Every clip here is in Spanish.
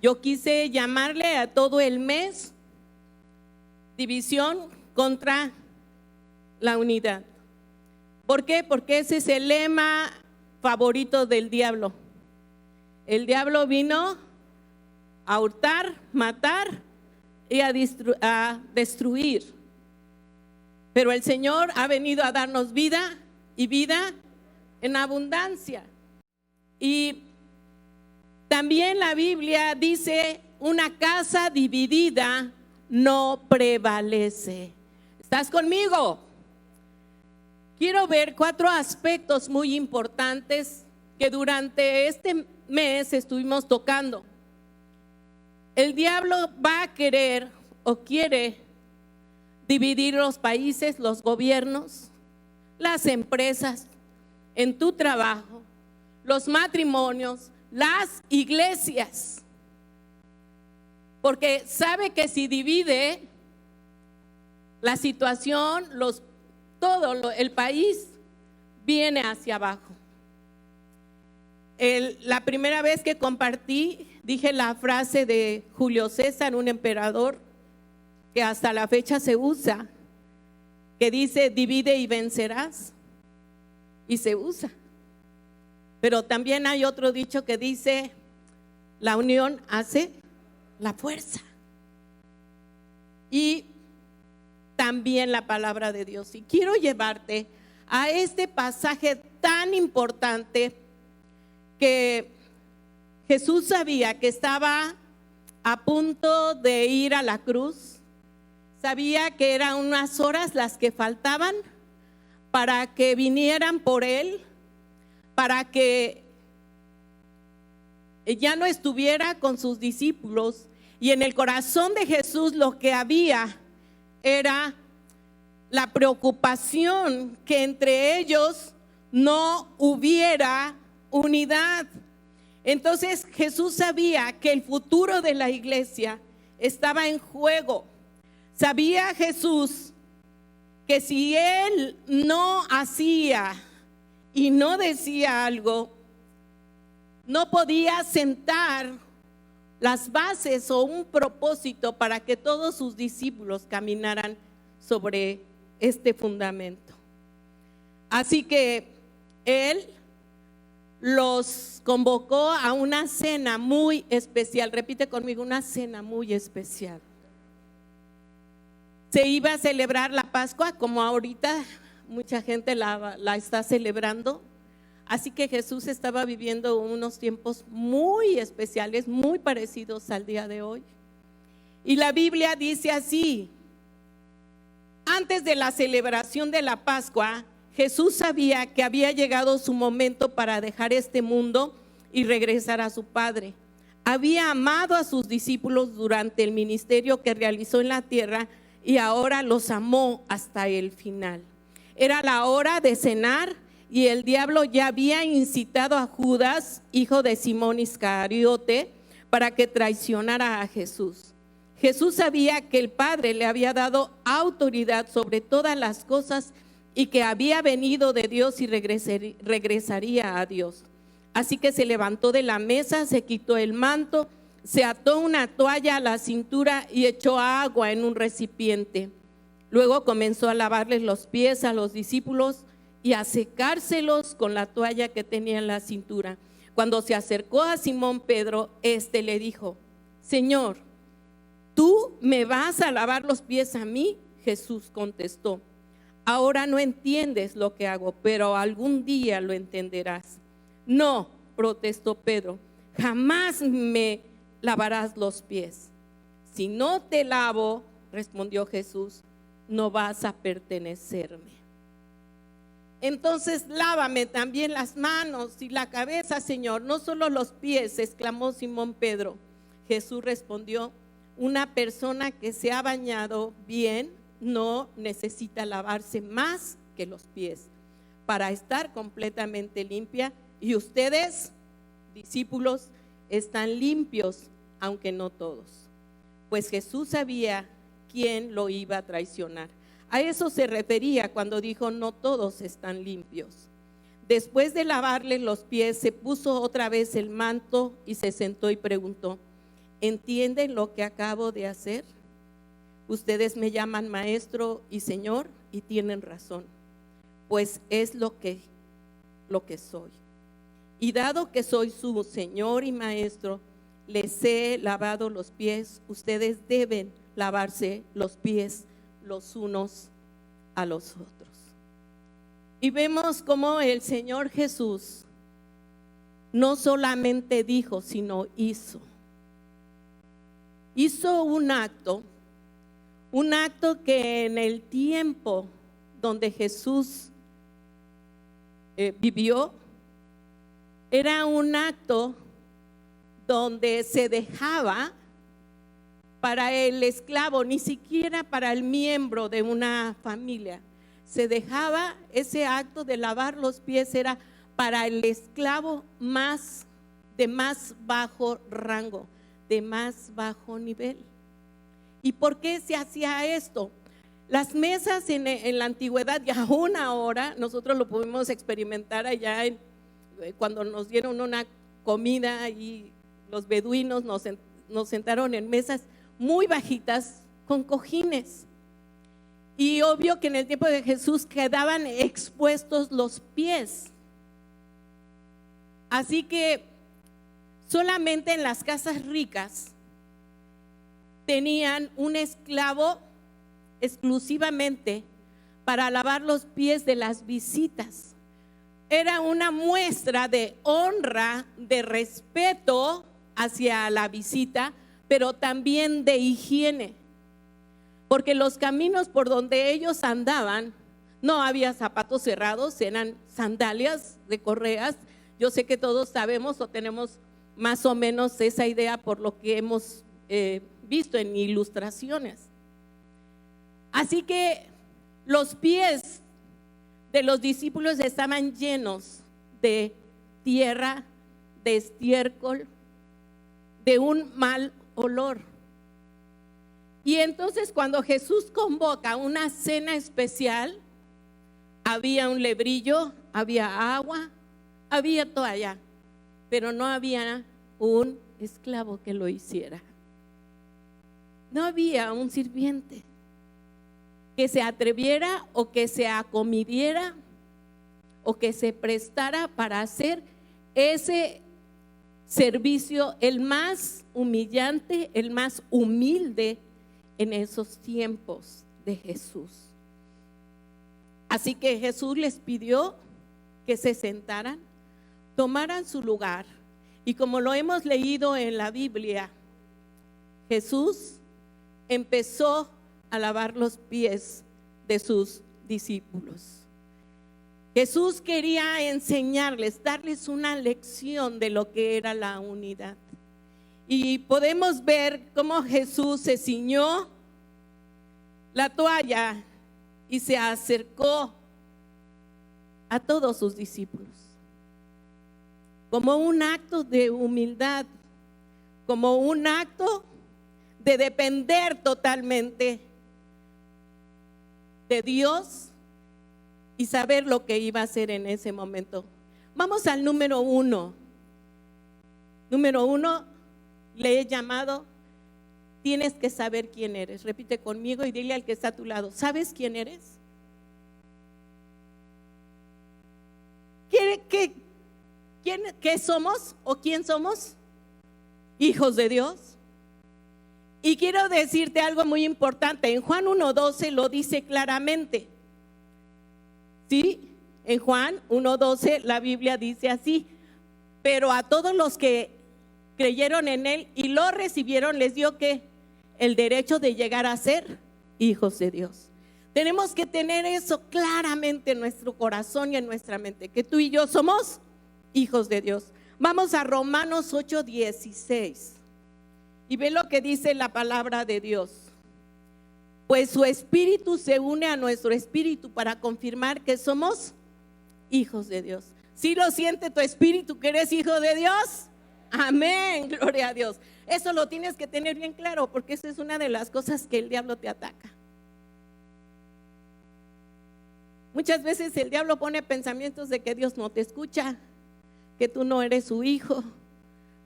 Yo quise llamarle a todo el mes división contra la unidad. ¿Por qué? Porque ese es el lema favorito del diablo. El diablo vino a hurtar, matar y a destruir. Pero el Señor ha venido a darnos vida y vida en abundancia. Y también la Biblia dice, una casa dividida no prevalece. ¿Estás conmigo? Quiero ver 4 aspectos muy importantes que durante este mes estuvimos tocando. El diablo va a querer o quiere dividir los países, los gobiernos, las empresas, en tu trabajo, los matrimonios, las iglesias. Porque sabe que si divide la situación, todo el país viene hacia abajo. La primera vez que compartí, dije la frase de Julio César, un emperador, que hasta la fecha se usa, que dice: divide y vencerás, y se usa. Pero también hay otro dicho que dice: la unión hace la fuerza. Y también la palabra de Dios. Y quiero llevarte a este pasaje tan importante que Jesús sabía que estaba a punto de ir a la cruz. Sabía que eran unas horas las que faltaban para que vinieran por él, para que ya no estuviera con sus discípulos. Y en el corazón de Jesús lo que había era la preocupación que entre ellos no hubiera unidad. Entonces Jesús sabía que el futuro de la iglesia estaba en juego. Sabía Jesús que si él no hacía y no decía algo, no podía sentar las bases o un propósito para que todos sus discípulos caminaran sobre este fundamento. Así que él los convocó a una cena muy especial. Repite conmigo: una cena muy especial. Se iba a celebrar la Pascua, como ahorita mucha gente la está celebrando. Así que Jesús estaba viviendo unos tiempos muy especiales, muy parecidos al día de hoy. Y la Biblia dice así: antes de la celebración de la Pascua, Jesús sabía que había llegado su momento para dejar este mundo y regresar a su Padre. Había amado a sus discípulos durante el ministerio que realizó en la tierra y ahora los amó hasta el final. Era la hora de cenar y el diablo ya había incitado a Judas, hijo de Simón Iscariote, para que traicionara a Jesús. Jesús sabía que el Padre le había dado autoridad sobre todas las cosas y que había venido de Dios y regresaría a Dios. Así que se levantó de la mesa, se quitó el manto, se ató una toalla a la cintura y echó agua en un recipiente. Luego comenzó a lavarles los pies a los discípulos y a secárselos con la toalla que tenía en la cintura. Cuando se acercó a Simón Pedro, le dijo: Señor, ¿tú me vas a lavar los pies a mí? Jesús contestó: ahora no entiendes lo que hago, pero algún día lo entenderás. No, protestó Pedro, jamás me lavarás los pies. Si no te lavo, respondió Jesús, no vas a pertenecerme. Entonces lávame también las manos y la cabeza, Señor, no solo los pies, exclamó Simón Pedro. Jesús respondió: una persona que se ha bañado bien no necesita lavarse más que los pies para estar completamente limpia, y ustedes, discípulos, están limpios, aunque no todos. Pues Jesús sabía quién lo iba a traicionar. A eso se refería cuando dijo: no todos están limpios. Después de lavarle los pies, se puso otra vez el manto y se sentó y preguntó: ¿entienden lo que acabo de hacer? Ustedes me llaman maestro y señor y tienen razón, pues es lo que soy. Y dado que soy su señor y maestro, les he lavado los pies. Ustedes deben lavarse los pies los unos a los otros. Y vemos cómo el Señor Jesús no solamente dijo, sino hizo. Hizo un acto que en el tiempo donde Jesús vivió, era un acto donde se dejaba para el esclavo, ni siquiera para el miembro de una familia. Se dejaba ese acto de lavar los pies, era para el esclavo de más bajo rango, de más bajo nivel. ¿Y por qué se hacía esto? Las mesas en la antigüedad y aún ahora, nosotros lo pudimos experimentar allá cuando nos dieron una comida y los beduinos nos sentaron en mesas muy bajitas con cojines. Y obvio que en el tiempo de Jesús quedaban expuestos los pies. Así que solamente en las casas ricas tenían un esclavo exclusivamente para lavar los pies de las visitas. Era una muestra de honra, de respeto hacia la visita, pero también de higiene. Porque los caminos por donde ellos andaban, no había zapatos cerrados, eran sandalias de correas. Yo sé que todos sabemos o tenemos más o menos esa idea por lo que hemos visto en ilustraciones. Así que los pies de los discípulos estaban llenos de tierra, de estiércol, de un mal olor. Y entonces cuando Jesús convoca una cena especial, había un lebrillo, había agua, había toalla, pero no había un esclavo que lo hiciera. No había un sirviente que se atreviera o que se acomidiera o que se prestara para hacer ese servicio, el más humillante, el más humilde en esos tiempos de Jesús. Así que Jesús les pidió que se sentaran, tomaran su lugar, y como lo hemos leído en la Biblia, Jesús empezó a lavar los pies de sus discípulos. Jesús quería enseñarles, darles una lección de lo que era la unidad. Y podemos ver cómo Jesús se ciñó la toalla y se acercó a todos sus discípulos, como un acto de humildad, como un acto de depender totalmente de Dios y saber lo que iba a hacer en ese momento. Vamos al número 1. Número 1, le he llamado, tienes que saber quién eres. Repite conmigo y dile al que está a tu lado, ¿sabes quién eres? ¿Qué somos o quién somos? Hijos de Dios. Y quiero decirte algo muy importante. En Juan 1:12 lo dice claramente. ¿Sí? En Juan 1:12 la Biblia dice así: pero a todos los que creyeron en Él y lo recibieron, les dio ¿qué? El derecho de llegar a ser hijos de Dios. Tenemos que tener eso claramente en nuestro corazón y en nuestra mente, que tú y yo somos hijos de Dios. Vamos a Romanos 8:16 y ve lo que dice la palabra de Dios. Pues su espíritu se une a nuestro espíritu para confirmar que somos hijos de Dios. ¿Sí lo siente tu espíritu que eres hijo de Dios? Amén, gloria a Dios. Eso lo tienes que tener bien claro, porque esa es una de las cosas que el diablo te ataca. Muchas veces el diablo pone pensamientos de que Dios no te escucha, que tú no eres su hijo,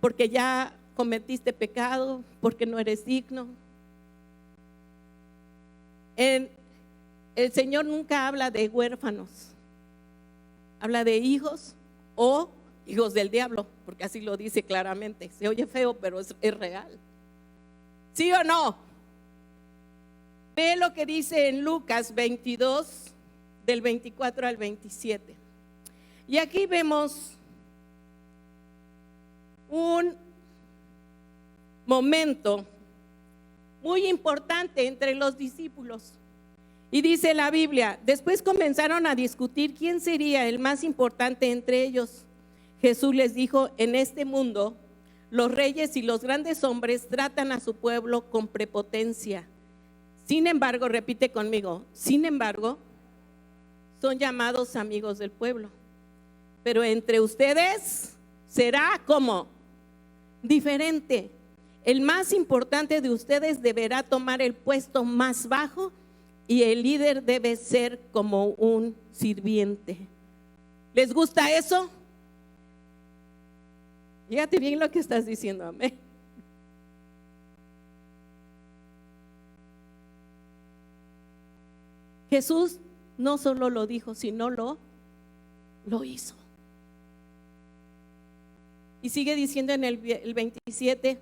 porque ya cometiste pecado, porque no eres digno. El Señor nunca habla de huérfanos, habla de hijos o hijos del diablo, porque así lo dice claramente. Se oye feo, pero es real. ¿Sí o no? Ve lo que dice en Lucas 22, del 24 al 27. Y aquí vemos un momento muy importante entre los discípulos. Y dice la Biblia: después comenzaron a discutir quién sería el más importante entre ellos. Jesús les dijo: en este mundo, los reyes y los grandes hombres tratan a su pueblo con prepotencia. Sin embargo, repite conmigo, sin embargo, son llamados amigos del pueblo. Pero entre ustedes será como diferente. El más importante de ustedes deberá tomar el puesto más bajo y el líder debe ser como un sirviente. ¿Les gusta eso? Fíjate bien lo que estás diciendo, amén. Jesús no solo lo dijo, sino lo hizo. Y sigue diciendo en el 27,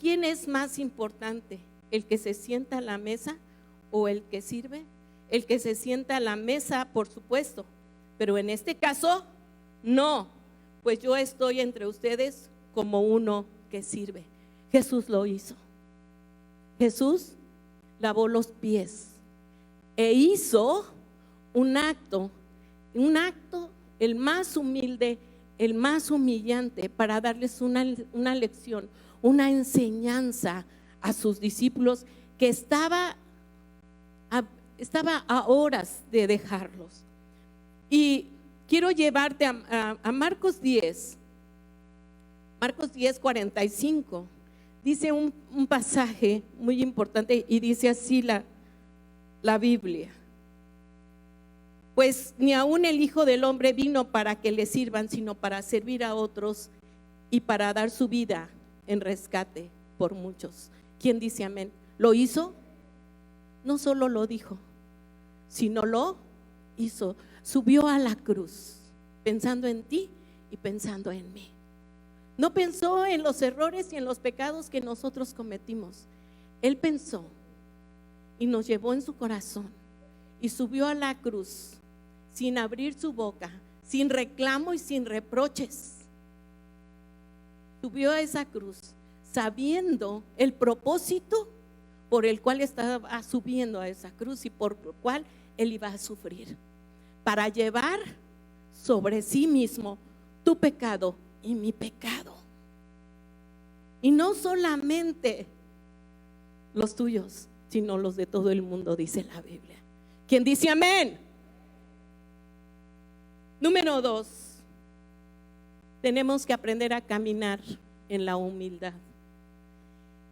¿quién es más importante? ¿El que se sienta a la mesa o el que sirve? El que se sienta a la mesa, por supuesto, pero en este caso, no, pues yo estoy entre ustedes como uno que sirve. Jesús lo hizo. Jesús lavó los pies e hizo un acto el más humilde, el más humillante, para darles una lección, una enseñanza a sus discípulos que estaba a horas de dejarlos. Y quiero llevarte a Marcos 10, 45. Dice un pasaje muy importante y dice así la Biblia: pues ni aún el Hijo del Hombre vino para que le sirvan, sino para servir a otros y para dar su vida en rescate por muchos. ¿Quién dice amén? ¿Lo hizo? No solo lo dijo, sino lo hizo. Subió a la cruz pensando en ti y pensando en mí. No pensó en los errores y en los pecados que nosotros cometimos. Él pensó y nos llevó en su corazón y subió a la cruz sin abrir su boca, sin reclamo y sin reproches. Subió a esa cruz sabiendo el propósito por el cual estaba subiendo a esa cruz y por lo cual él iba a sufrir, para llevar sobre sí mismo tu pecado y mi pecado. Y no solamente los tuyos, sino los de todo el mundo, dice la Biblia. ¿Quién dice amén? Número 2, tenemos que aprender a caminar en la humildad.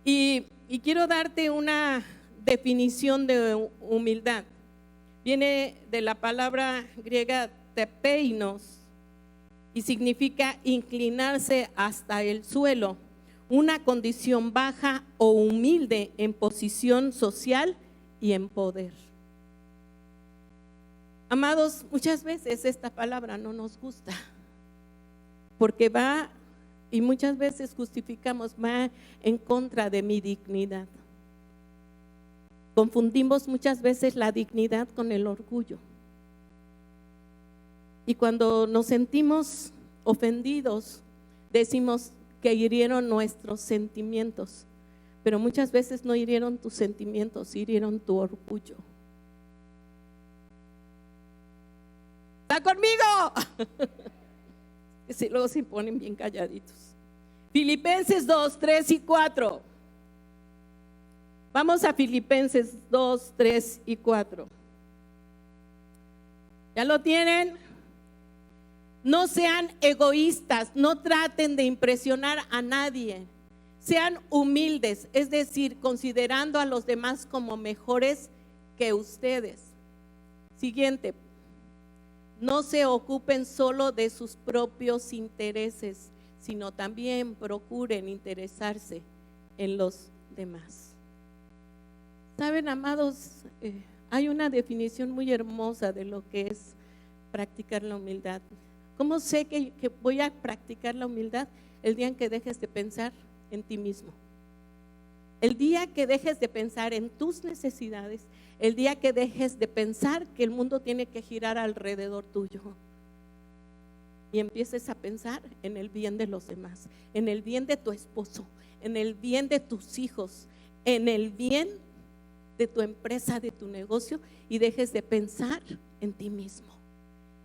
Y quiero darte una definición de humildad. Viene de la palabra griega tepeinos y significa inclinarse hasta el suelo, una condición baja o humilde en posición social y en poder. Amados, muchas veces esta palabra no nos gusta, porque va, y muchas veces justificamos, va en contra de mi dignidad. Confundimos muchas veces la dignidad con el orgullo. Y cuando nos sentimos ofendidos, decimos que hirieron nuestros sentimientos, pero muchas veces no hirieron tus sentimientos, hirieron tu orgullo. ¿Está conmigo? Sí, luego se ponen bien calladitos. Filipenses 2, 3 y 4. Vamos a Filipenses 2, 3 y 4. ¿Ya lo tienen? No sean egoístas, no traten de impresionar a nadie. Sean humildes, es decir, considerando a los demás como mejores que ustedes. Siguiente. No se ocupen solo de sus propios intereses, sino también procuren interesarse en los demás. Saben, amados, hay una definición muy hermosa de lo que es practicar la humildad. ¿Cómo sé que voy a practicar la humildad? El día en que dejes de pensar en ti mismo. El día que dejes de pensar en tus necesidades, el día que dejes de pensar que el mundo tiene que girar alrededor tuyo y empieces a pensar en el bien de los demás, en el bien de tu esposo, en el bien de tus hijos, en el bien de tu empresa, de tu negocio, y dejes de pensar en ti mismo.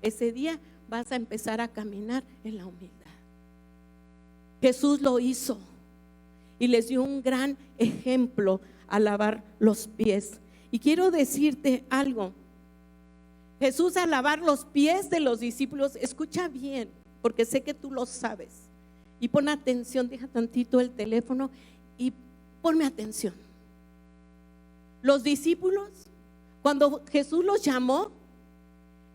Ese día vas a empezar a caminar en la humildad. Jesús lo hizo y les dio un gran ejemplo a lavar los pies. Y quiero decirte algo. Jesús, al lavar los pies de los discípulos, escucha bien, porque sé que tú lo sabes, y pon atención, deja tantito el teléfono y ponme atención. Los discípulos, cuando Jesús los llamó,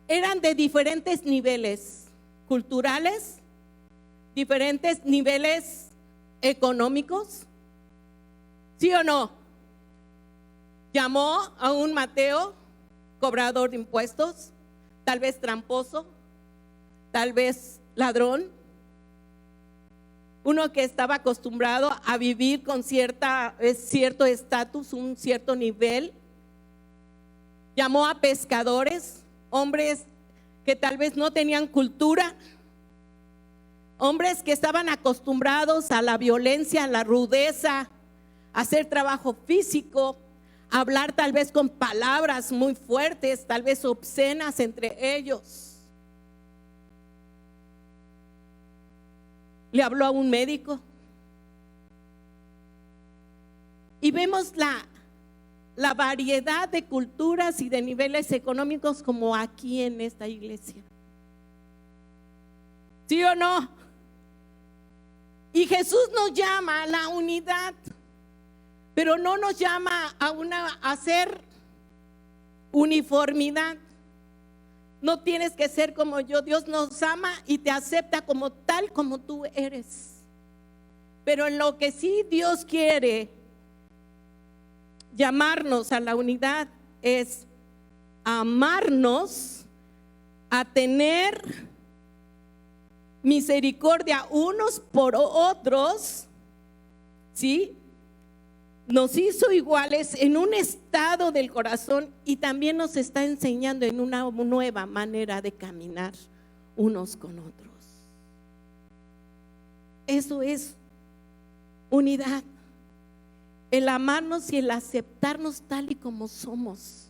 eran de diferentes niveles culturales, diferentes niveles económicos, ¿sí o no? Llamó a un Mateo, cobrador de impuestos, tal vez tramposo, tal vez ladrón, uno que estaba acostumbrado a vivir con cierto estatus, un cierto nivel. Llamó a pescadores, hombres que tal vez no tenían cultura, hombres que estaban acostumbrados a la violencia, a la rudeza, a hacer trabajo físico, a hablar tal vez con palabras muy fuertes, tal vez obscenas entre ellos. Le habló a un médico. Y vemos la variedad de culturas y de niveles económicos como aquí en esta iglesia. ¿Sí o no? Y Jesús nos llama a la unidad, pero no nos llama a hacer uniformidad. No tienes que ser como yo. Dios nos ama y te acepta como tal como tú eres. Pero en lo que sí Dios quiere llamarnos a la unidad es a amarnos, a tener misericordia unos por otros, ¿sí? Nos hizo iguales en un estado del corazón y también nos está enseñando en una nueva manera de caminar unos con otros. Eso es unidad, el amarnos y el aceptarnos tal y como somos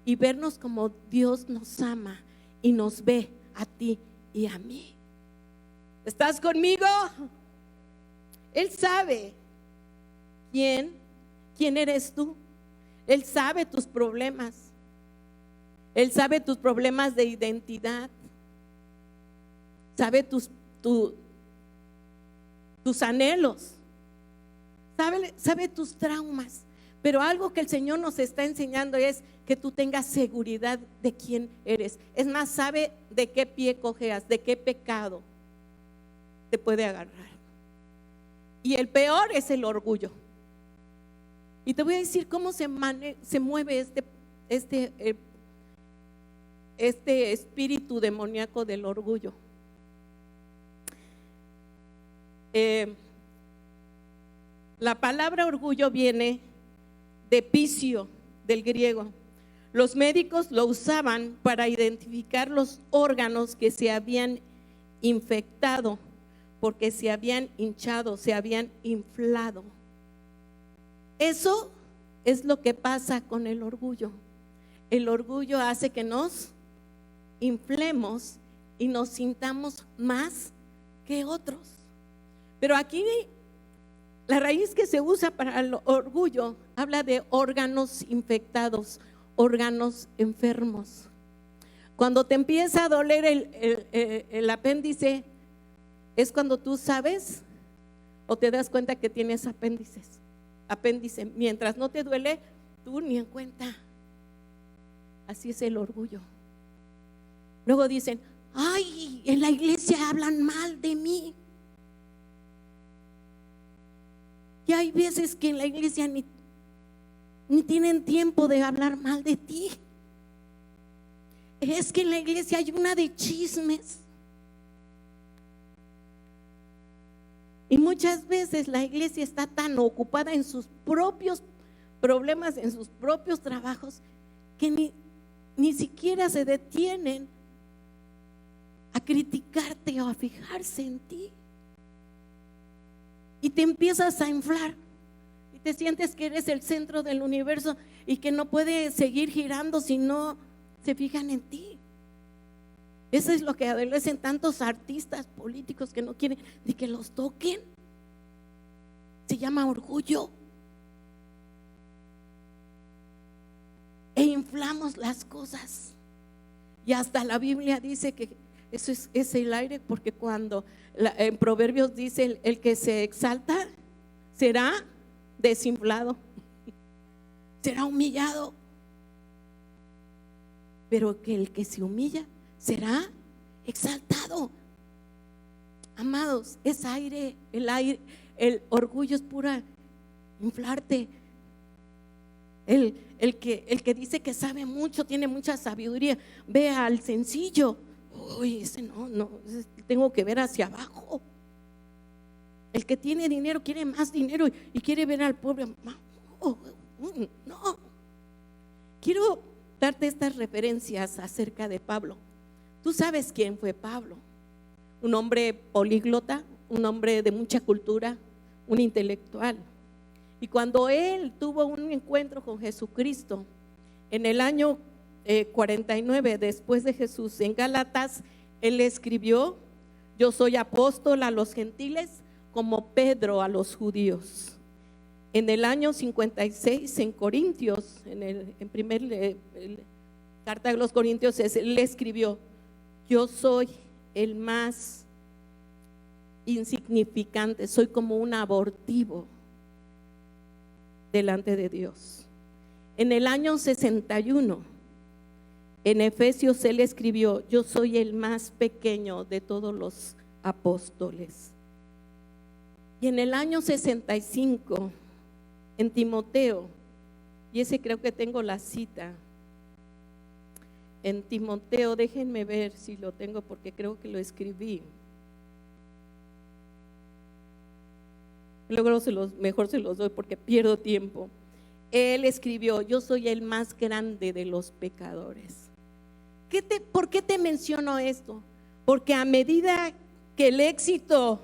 y vernos como Dios nos ama y nos ve a ti y a mí. ¿Estás conmigo? Él sabe quién eres tú. Él sabe tus problemas. Él sabe tus problemas de identidad. Sabe tus anhelos. Sabe tus traumas. Pero algo que el Señor nos está enseñando es que tú tengas seguridad de quién eres. Es más, sabe de qué pie cojeas, de qué pecado te puede agarrar. Y el peor es el orgullo. Y te voy a decir cómo se mueve este espíritu demoníaco del orgullo. La palabra orgullo viene de pisio, del griego. Los médicos lo usaban para identificar los órganos que se habían infectado, porque se habían hinchado, se habían inflado. Eso es lo que pasa con el orgullo. El orgullo hace que nos inflemos y nos sintamos más que otros. Pero aquí la raíz que se usa para el orgullo habla de órganos infectados, órganos enfermos. Cuando te empieza a doler el apéndice, es cuando tú sabes o te das cuenta que tienes apéndice. Mientras no te duele, tú ni en cuenta. Así es el orgullo. Luego dicen, ay, en la iglesia hablan mal de mí. hay veces que en la iglesia ni tienen tiempo de hablar mal de ti. Es que en la iglesia hay una de chismes. Y muchas veces la iglesia está tan ocupada en sus propios problemas, en sus propios trabajos, que ni siquiera se detienen a criticarte o a fijarse en ti. Y te empiezas a inflar y te sientes que eres el centro del universo y que no puedes seguir girando si no se fijan en ti. Eso es lo que adolecen tantos artistas políticos que no quieren ni que los toquen. Se llama orgullo. E inflamos las cosas. Y hasta la Biblia dice que eso es el aire, porque cuando en Proverbios dice el que se exalta será desinflado, será humillado. Pero que el que se humilla será exaltado. Amados, es aire, el orgullo es pura inflarte. El que dice que sabe mucho, tiene mucha sabiduría, ve al sencillo. Uy, ese no, tengo que ver hacia abajo. El que tiene dinero quiere más dinero y quiere ver al pobre. No. Quiero darte estas referencias acerca de Pablo. Tú sabes quién fue Pablo. Un hombre políglota, un hombre de mucha cultura, un intelectual. Y cuando él tuvo un encuentro con Jesucristo en el año 49 después de Jesús, en Gálatas, él escribió: yo soy apóstol a los gentiles como Pedro a los judíos. En el año 56 en Corintios, en primer carta de los Corintios, él escribió: yo soy el más insignificante, soy como un abortivo delante de Dios. En el año 61 en Efesios él escribió: yo soy el más pequeño de todos los apóstoles. Y en el año 65 en Timoteo, y ese creo que tengo la cita en Timoteo, déjenme ver si lo tengo porque creo que lo escribí. Luego mejor se los doy porque pierdo tiempo. Él escribió: yo soy el más grande de los pecadores. ¿Por qué te menciono esto? Porque a medida que el éxito,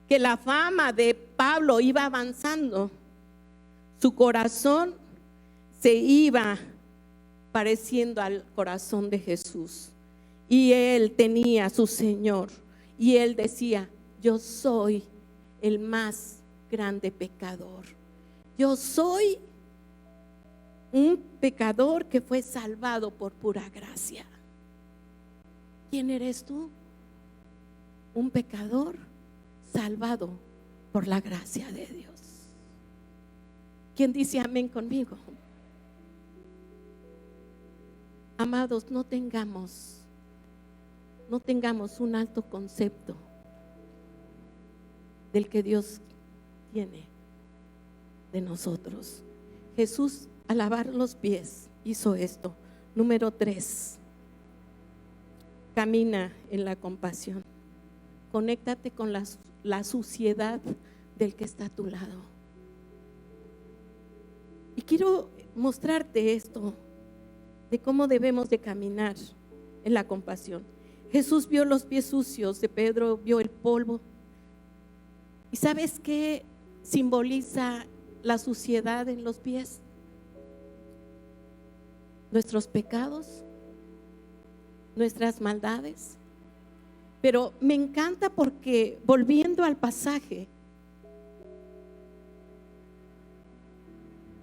que la fama de Pablo iba avanzando, su corazón se iba pareciendo al corazón de Jesús. Y él tenía a su Señor. Y él decía: yo soy el más grande pecador. Yo soy un pecador que fue salvado por pura gracia. ¿Quién eres tú? Un pecador salvado por la gracia de Dios. ¿Quién dice amén conmigo? Amados, no tengamos un alto concepto del que Dios tiene de nosotros. Jesús, al lavar los pies, hizo esto. Número 3, camina en la compasión. Conéctate con la suciedad del que está a tu lado. Y quiero mostrarte esto de cómo debemos de caminar en la compasión. Jesús vio los pies sucios de Pedro, vio el polvo. ¿Y sabes qué simboliza la suciedad en los pies? Nuestros pecados, nuestras maldades. Pero me encanta porque, volviendo al pasaje,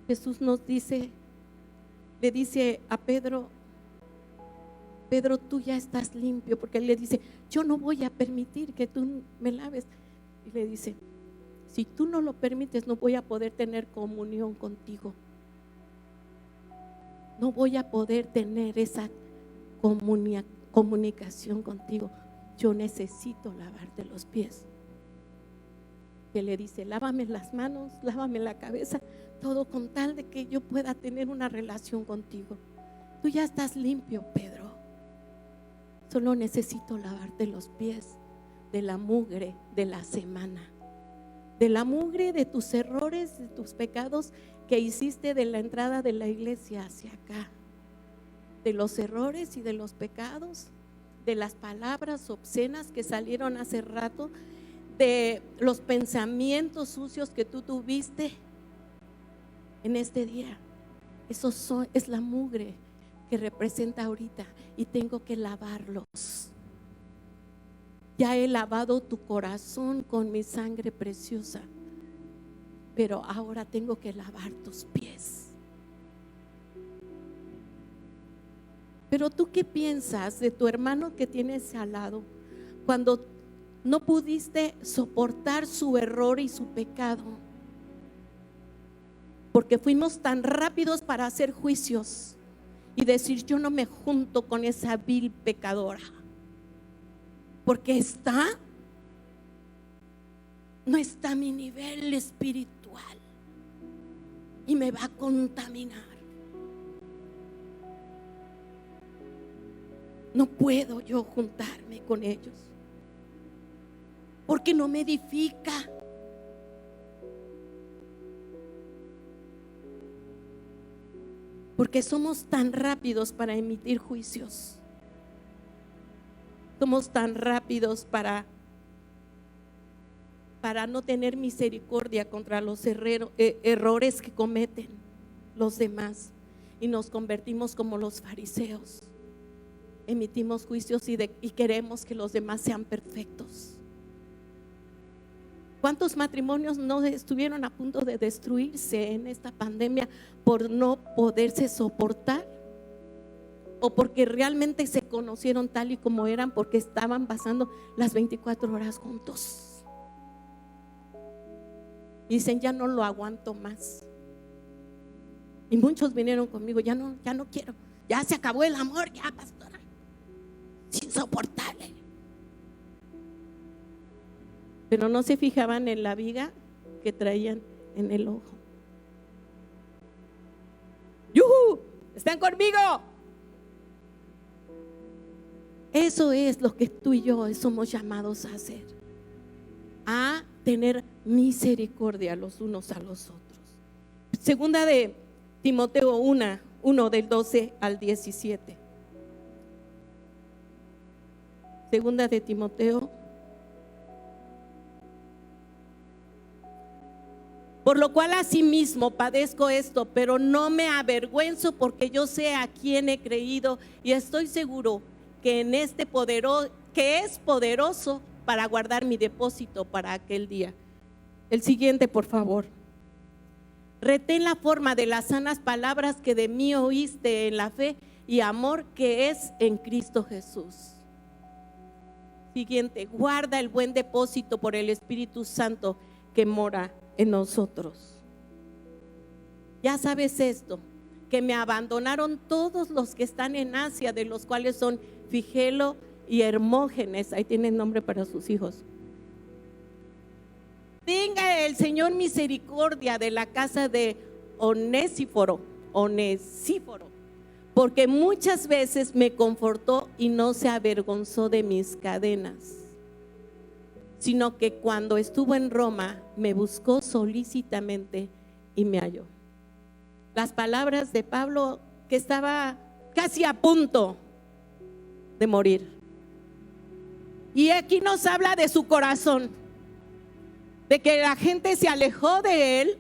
Jesús nos dice, le dice a Pedro: Pedro, tú ya estás limpio, porque él le dice: yo no voy a permitir que tú me laves. Y le dice: si tú no lo permites, no voy a poder tener comunión contigo. No voy a poder tener esa comunicación contigo. Yo necesito lavarte los pies. que le dice: lávame las manos, lávame la cabeza, todo con tal de que yo pueda tener una relación contigo. Tú ya estás limpio, Pedro. Solo necesito lavarte los pies de la mugre de la semana, de la mugre de tus errores, de tus pecados que hiciste de la entrada de la iglesia hacia acá, de los errores y de los pecados, de las palabras obscenas que salieron hace rato, de los pensamientos sucios que tú tuviste en este día. Eso es la mugre que representa ahorita, y tengo que lavarlos. Ya he lavado tu corazón con mi sangre preciosa, pero ahora tengo que lavar tus pies. Pero tú, ¿qué piensas de tu hermano que tienes al lado cuando no pudiste soportar su error y su pecado? Porque fuimos tan rápidos para hacer juicios y decir: yo no me junto con esa vil pecadora, porque no está a mi nivel espiritual y me va a contaminar. No puedo yo juntarme con ellos porque no me edifica. Porque somos tan rápidos para emitir juicios. Somos tan rápidos para no tener misericordia contra los errores que cometen los demás, y nos convertimos como los fariseos. Emitimos juicios y queremos que los demás sean perfectos. ¿Cuántos matrimonios no estuvieron a punto de destruirse en esta pandemia por no poderse soportar? O porque realmente se conocieron tal y como eran, porque estaban pasando las 24 horas juntos. Dicen: ya no lo aguanto más. Y muchos vinieron conmigo: ya no quiero, ya se acabó el amor, ya, pastora, es insoportable. Pero no se fijaban en la viga que traían en el ojo. ¡Yuhu! ¿Están conmigo? Eso es lo que tú y yo somos llamados a hacer, a tener misericordia los unos a los otros. Segunda de Timoteo 1 del 12 al 17. Segunda de Timoteo. Por lo cual asimismo padezco esto, pero no me avergüenzo, porque yo sé a quién he creído y estoy seguro que en que es poderoso para guardar mi depósito para aquel día. El siguiente, por favor. Retén la forma de las sanas palabras que de mí oíste en la fe y amor que es en Cristo Jesús. Siguiente, guarda el buen depósito por el Espíritu Santo que mora en nosotros. Ya sabes esto, que me abandonaron todos los que están en Asia, de los cuales son Figelo y Hermógenes. Ahí tienen nombre para sus hijos. Tenga el Señor misericordia de la casa de Onesíforo, porque muchas veces me confortó y no se avergonzó de mis cadenas, sino que cuando estuvo en Roma me buscó solícitamente y me halló. Las palabras de Pablo, que estaba casi a punto de morir. Y aquí nos habla de su corazón, de que la gente se alejó de él,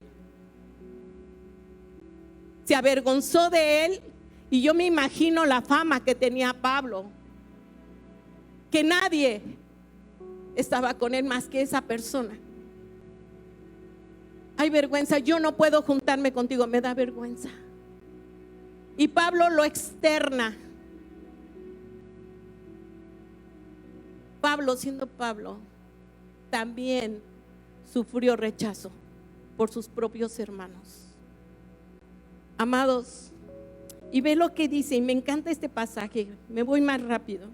se avergonzó de él. Y yo me imagino la fama que tenía Pablo, que nadie estaba con él más que esa persona. Hay vergüenza, yo no puedo juntarme contigo, me da vergüenza. Y Pablo lo externa. Pablo, siendo Pablo, también sufrió rechazo por sus propios hermanos. Amados, y ve lo que dice, y me encanta este pasaje, me voy más rápido.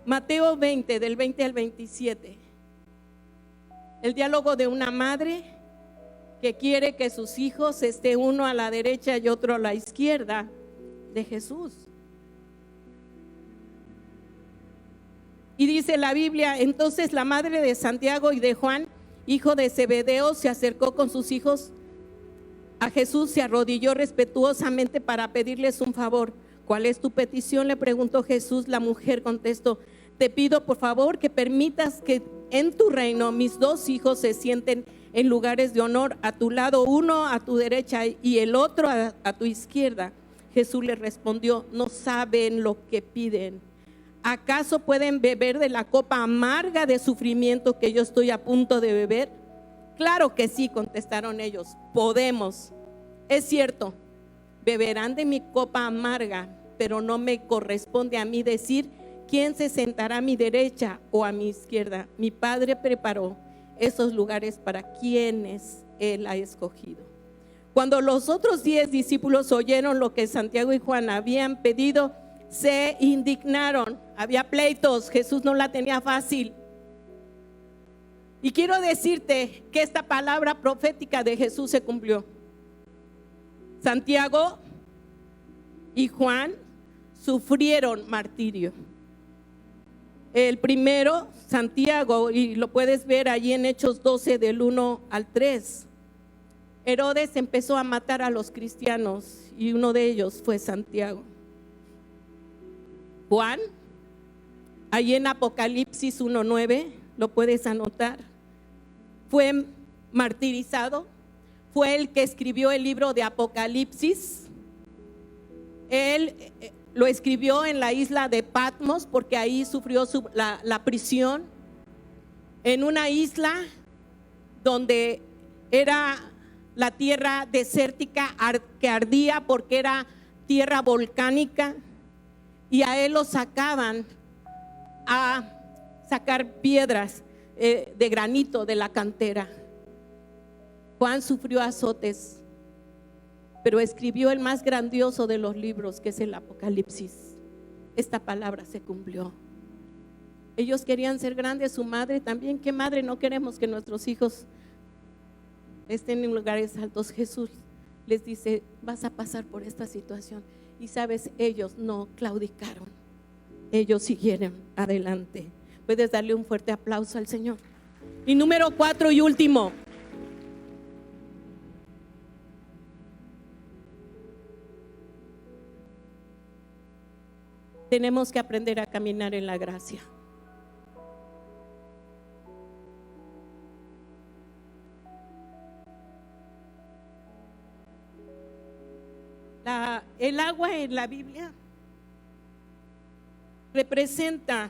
Mateo 20, del 20 al 27. El diálogo de una madre que quiere que sus hijos esté uno a la derecha y otro a la izquierda de Jesús. Y dice la Biblia, entonces la madre de Santiago y de Juan, hijo de Zebedeo, se acercó con sus hijos a Jesús, se arrodilló respetuosamente para pedirles un favor. ¿Cuál es tu petición?, le preguntó Jesús. La mujer contestó, te pido por favor que permitas que en tu reino mis 2 hijos se sienten en lugares de honor, a tu lado, uno a tu derecha y el otro a tu izquierda. Jesús le respondió, no saben lo que piden. ¿Acaso pueden beber de la copa amarga de sufrimiento que yo estoy a punto de beber? Claro que sí, contestaron ellos, podemos. Es cierto, beberán de mi copa amarga, pero no me corresponde a mí decir quién se sentará a mi derecha o a mi izquierda. Mi Padre preparó esos lugares para quienes Él ha escogido. Cuando los otros 10 discípulos oyeron lo que Santiago y Juan habían pedido, se indignaron. Había pleitos, Jesús no la tenía fácil. Y quiero decirte que esta palabra profética de Jesús se cumplió. Santiago y Juan sufrieron martirio. El primero, Santiago, y lo puedes ver allí en Hechos 12 del 1 al 3. Herodes empezó a matar a los cristianos y uno de ellos fue Santiago. Juan, allí en Apocalipsis 1:9, lo puedes anotar, fue martirizado, fue el que escribió el libro de Apocalipsis. Él lo escribió en la isla de Patmos porque ahí sufrió la prisión, en una isla donde era la tierra desértica que ardía porque era tierra volcánica, y a él lo sacaban a sacar piedras de granito de la cantera. Juan sufrió azotes, pero escribió el más grandioso de los libros, que es el Apocalipsis. Esta palabra se cumplió. Ellos querían ser grandes, su madre también. ¿Qué madre no queremos que nuestros hijos estén en lugares altos? Jesús les dice, vas a pasar por esta situación. Y sabes, ellos no claudicaron, ellos siguieron adelante. Puedes darle un fuerte aplauso al Señor. Y número 4 y último, tenemos que aprender a caminar en la gracia. El agua en la Biblia representa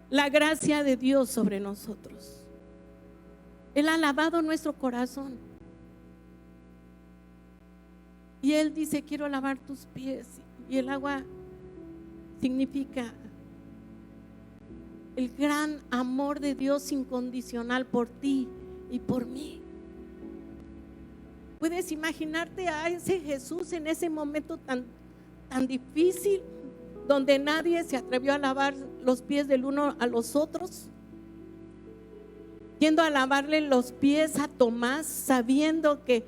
la gracia de Dios sobre nosotros. Él ha lavado nuestro corazón y Él dice, quiero lavar tus pies. Y el agua significa el gran amor de Dios incondicional por ti y por mí. ¿Puedes imaginarte a ese Jesús en ese momento tan difícil, donde nadie se atrevió a lavar los pies del uno a los otros? Yendo a lavarle los pies a Tomás, sabiendo que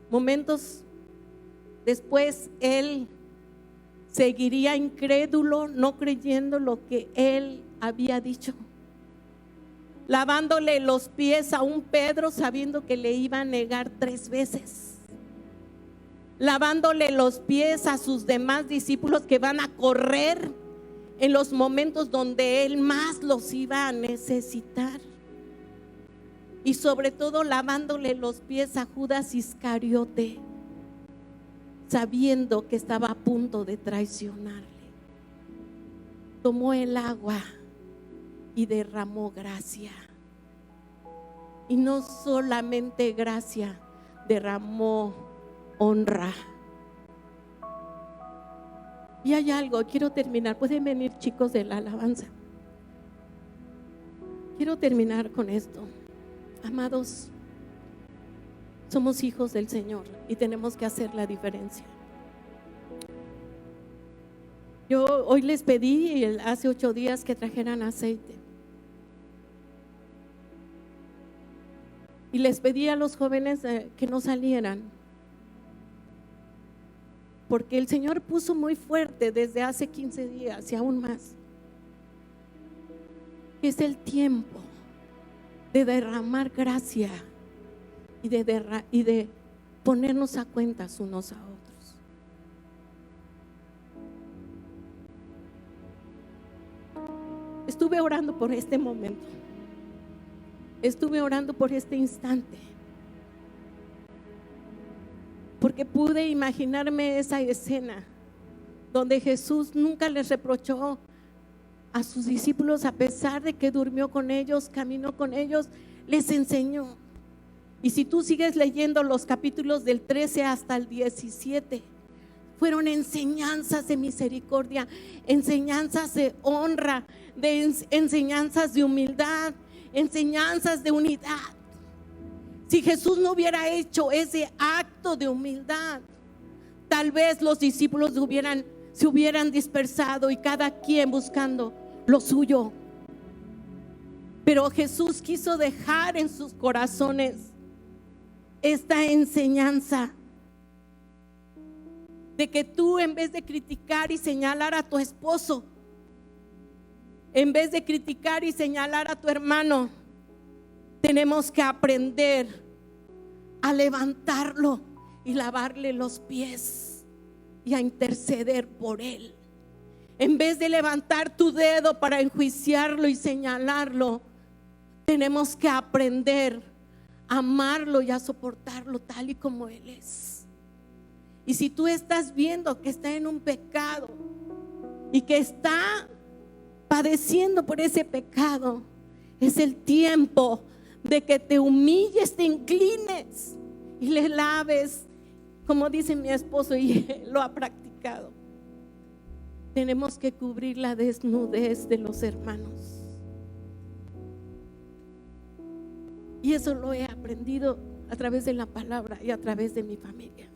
momentos después él seguiría incrédulo, no creyendo lo que él había dicho. Lavándole los pies a un Pedro, sabiendo que le iba a negar 3 veces. Lavándole los pies a sus demás discípulos que van a correr en los momentos donde él más los iba a necesitar. Y sobre todo lavándole los pies a Judas Iscariote, sabiendo que estaba a punto de traicionarle. Tomó el agua y derramó gracia. Y no solamente gracia, derramó honra. Y hay algo, quiero terminar. Pueden venir, chicos, de la alabanza. Quiero terminar con esto. Amados, somos hijos del Señor y tenemos que hacer la diferencia. Yo hoy les pedí hace 8 días que trajeran aceite. Y les pedí a los jóvenes que no salieran, porque el Señor puso muy fuerte desde hace 15 días y aún más. Es el tiempo de derramar gracia y de ponernos a cuentas unos a otros. Estuve orando por este momento. Estuve orando por este instante, porque pude imaginarme esa escena donde Jesús nunca les reprochó a sus discípulos, a pesar de que durmió con ellos, caminó con ellos, les enseñó. Y si tú sigues leyendo los capítulos del 13 hasta el 17, fueron enseñanzas de misericordia, enseñanzas de honra, enseñanzas de humildad, enseñanzas de unidad. Si Jesús no hubiera hecho ese acto de humildad, tal vez los discípulos se hubieran dispersado y cada quien buscando lo suyo. Pero Jesús quiso dejar en sus corazones esta enseñanza de que tú, en vez de criticar y señalar a tu esposo, en vez de criticar y señalar a tu hermano, tenemos que aprender a levantarlo y lavarle los pies y a interceder por él. En vez de levantar tu dedo para enjuiciarlo y señalarlo, tenemos que aprender a amarlo y a soportarlo tal y como él es. Y si tú estás viendo que está en un pecado y que está padeciendo por ese pecado, es el tiempo de que te humilles, te inclines y le laves, como dice mi esposo, y él lo ha practicado. Tenemos que cubrir la desnudez de los hermanos. Y eso lo he aprendido a través de la palabra y a través de mi familia.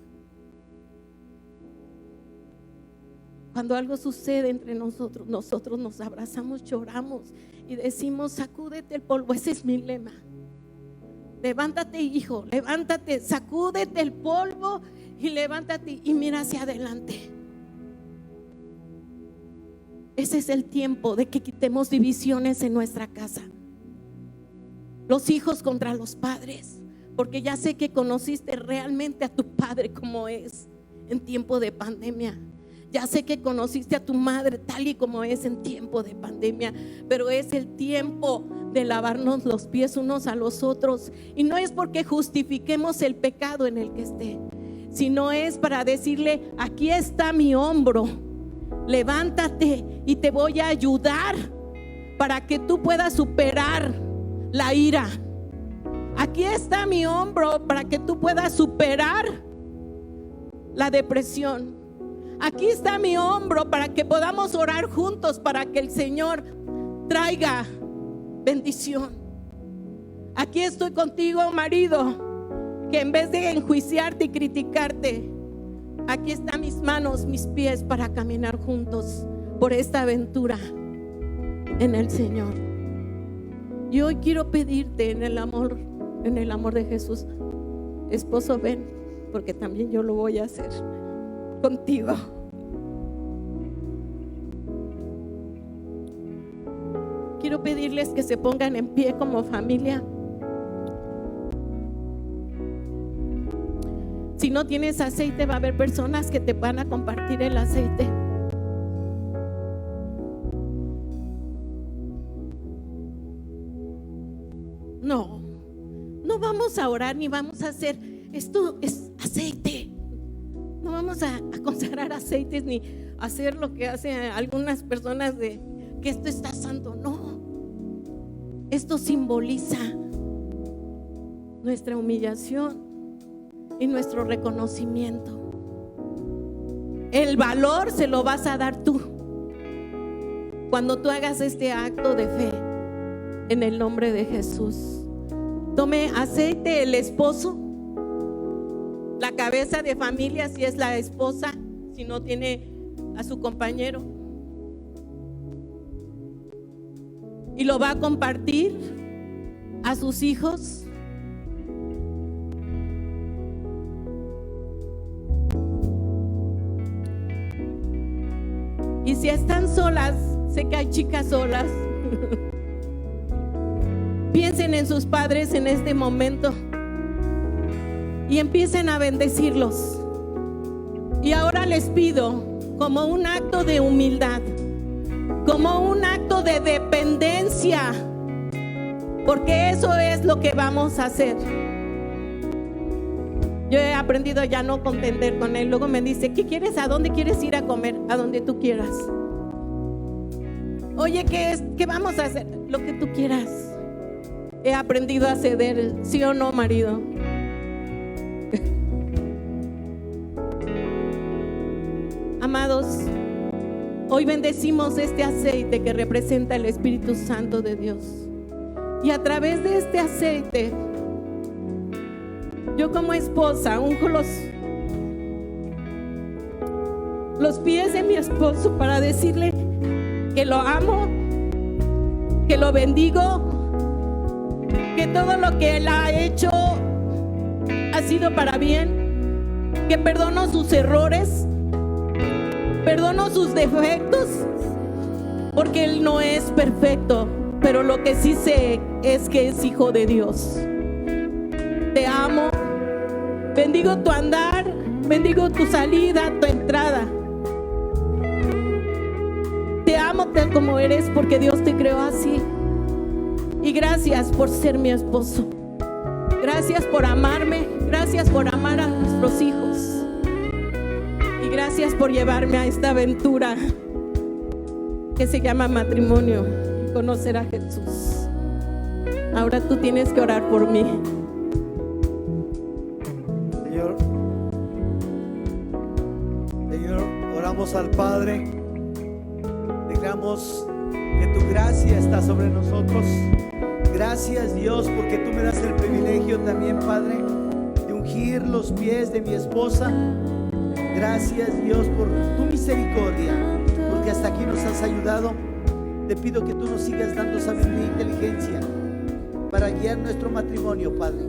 Cuando algo sucede entre nosotros nos abrazamos, lloramos y decimos: sacúdete el polvo. Ese es mi lema. Levántate, hijo, levántate, sacúdete el polvo y levántate y mira hacia adelante. Ese es el tiempo de que quitemos divisiones en nuestra casa. Los hijos contra los padres, porque ya sé que conociste realmente a tu padre como es en tiempo de pandemia. Ya sé que conociste a tu madre tal y como es en tiempo de pandemia, pero es el tiempo de lavarnos los pies unos a los otros. Y no es porque justifiquemos el pecado en el que esté, sino es para decirle: aquí está mi hombro, levántate y te voy a ayudar para que tú puedas superar la ira. Aquí está mi hombro para que tú puedas superar la depresión. Aquí está mi hombro para que podamos orar juntos, para que el Señor traiga bendición. Aquí estoy contigo, marido, que en vez de enjuiciarte y criticarte, aquí están mis manos, mis pies, para caminar juntos por esta aventura en el Señor. Y hoy quiero pedirte en el amor de Jesús: esposo, ven, porque también yo lo voy a hacer contigo. Quiero pedirles que se pongan en pie como familia. Si no tienes aceite, va a haber personas que te van a compartir el aceite. No vamos a orar ni vamos a hacer esto. Es aceite. No vamos a consagrar aceites ni hacer lo que hacen algunas personas de que esto está santo. No, esto simboliza nuestra humillación y nuestro reconocimiento. El valor se lo vas a dar tú cuando tú hagas este acto de fe en el nombre de Jesús. Tome aceite el esposo, la cabeza de familia si es la esposa, si no tiene a su compañero, y lo va a compartir a sus hijos Y si están solas, sé que hay chicas solas, piensen en sus padres en este momento y empiecen a bendecirlos. Y ahora les pido, como un acto de humildad, como un acto de dependencia, porque eso es lo que vamos a hacer. Yo he aprendido ya no contender con él. Luego me dice, ¿qué quieres? ¿A dónde quieres ir a comer? A donde tú quieras. Oye, ¿qué vamos a hacer? Lo que tú quieras. He aprendido a ceder, ¿sí o no, marido? Amados, hoy bendecimos este aceite que representa el Espíritu Santo de Dios. Y a través de este aceite, yo como esposa unjo los pies de mi esposo para decirle que lo amo, que lo bendigo, que todo lo que él ha hecho ha sido para bien, que perdono sus errores, perdono sus defectos, porque él no es perfecto, pero lo que sí sé es que es hijo de Dios. Te amo. Bendigo tu andar, bendigo tu salida, tu entrada. Te amo tal como eres porque Dios te creó así. Y gracias por ser mi esposo. Gracias por amarme, gracias por amar a nuestros hijos. Y gracias por llevarme a esta aventura que se llama matrimonio, conocer a Jesús. Ahora tú tienes que orar por mí. Señor, oramos al Padre, declaramos que tu gracia está sobre nosotros. Gracias, Dios, porque tú me das el privilegio también, Padre, de ungir los pies de mi esposa. Gracias, Dios, por tu misericordia, porque hasta aquí nos has ayudado. Te pido que tú nos sigas dando sabiduría e inteligencia para guiar nuestro matrimonio, Padre.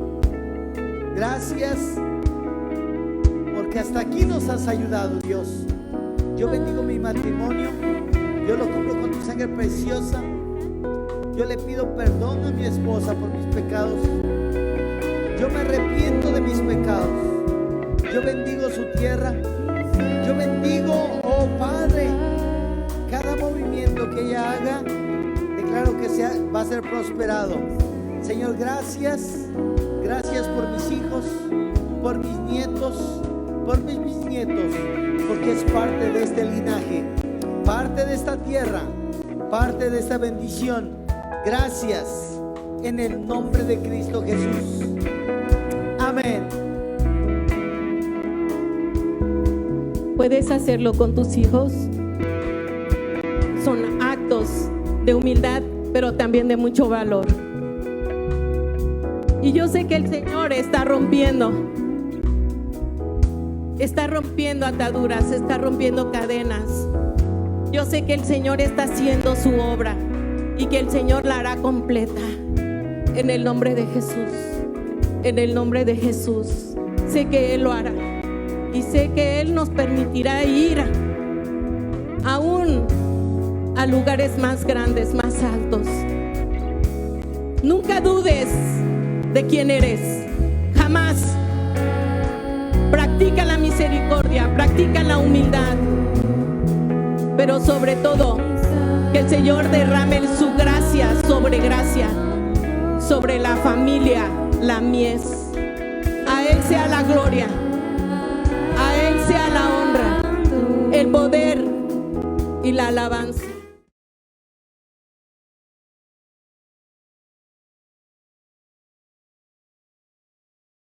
Gracias, porque hasta aquí nos has ayudado, Dios. Yo bendigo mi matrimonio, yo lo cubro con tu sangre preciosa. Yo le pido perdón a mi esposa por mis pecados. Yo me arrepiento de mis pecados. Yo bendigo su tierra. Yo bendigo, oh Padre, cada movimiento que ella haga. Declaro que va a ser prosperado. Señor, gracias. Gracias por mis hijos, por mis nietos, por mis bisnietos, porque es parte de este linaje, parte de esta tierra, parte de esta bendición. Gracias en el nombre de Cristo Jesús. Amén. Puedes hacerlo con tus hijos. Son actos de humildad, pero también de mucho valor. Y yo sé que el Señor está rompiendo ataduras, está rompiendo cadenas. Yo sé que el Señor está haciendo su obra y que el Señor la hará completa. En el nombre de Jesús, en el nombre de Jesús. Sé que Él lo hará y sé que Él nos permitirá ir aún a lugares más grandes, más altos. Nunca dudes de quién eres, jamás. Practica la misericordia, practica la humildad, pero sobre todo que el Señor derrame su gracia sobre la familia, la mies. A Él sea la gloria, a Él sea la honra, el poder y la alabanza.